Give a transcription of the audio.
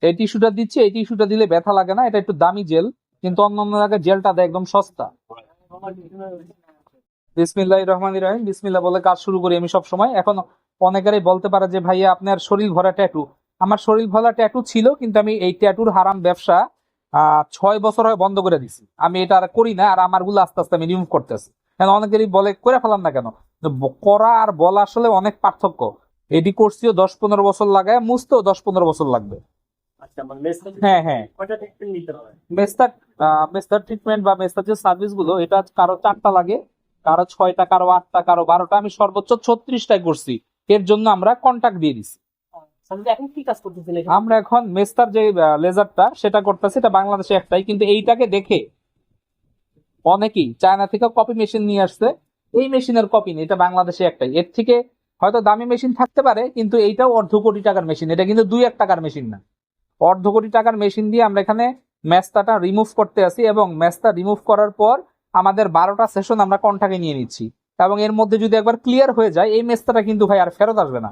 এই টিস্যুটা দিচ্ছি, এই টিস্যুটা দিলে ব্যথা লাগে না, এটা একটু দামি জেল, কিন্তু অন্য অন্য জায়গায় জেলটা দেয় একদম সস্তা। বিসমিল্লাহির রহমানির রহিম, বিসমিল্লাহ বলে কাজ শুরু করি আমি সব সময়। এখন অনেকেরই বলতে পারে যে ভাইয়া আপনার শরীর ভরা ট্যাটু। আমার শরীর ভরা ট্যাটু ছিল, কিন্তু আমি এই ট্যাটুর হারাম ব্যবসা 6 বছর হয় বন্ধ করে দিছি। আমি এটা আর করি না, আর আমার গুলো আস্তে আস্তে আমি রিমুভ করতেছি। কারণ অনেকেরই বলে করে ফেলাম না কেন, তো করা আর বলা আসলে অনেক পার্থক্য। এটি করছিও 10-15 বছর লাগায়, মুছতেও 10-15 বছর লাগবে। হ্যাঁ হ্যাঁ, মেস্তার মেস্তার ট্রিটমেন্ট বা মেস্তার যে সার্ভিস গুলো, এটা কারো 4টা লাগে, কারো 6টা, কারো 8টা, কারো 12টা, আমি সর্বোচ্চ 36টায় করছি। এর জন্য আমরা কন্টাক্ট দিয়ে দিছি। এখন কি কাজ করতেছেন এখানে? আমরা এখন মেস্তার যে লেজারটা সেটা করতেছি, এটা বাংলাদেশে একটাই, কিন্তু এইটাকে দেখে অনেকেই চায়না থেকে কপি মেশিন নিয়ে আসছে। এই মেশিনের কপি নেই, এটা বাংলাদেশে একটাই। এর থেকে হয়তো দামি মেশিন থাকতে পারে, কিন্তু এইটাও অর্ধ কোটি টাকার মেশিন, এটা কিন্তু 2-1 টাকার মেশিন না। অর্ধ কোটি টাকার মেশিন দিয়ে আমরা এখানে মেস্তাটা রিমুভ করতে আসি, এবং মেস্তা রিমুভ করার পর আমাদের 12টা সেশন আমরা কন্টাক্টে নিয়ে নিচ্ছি। এবং এর মধ্যে যদি একবার ক্লিয়ার হয়ে যায়, এই মেস্তাটা কিন্তু ভাই আর ফেরত আসবে না।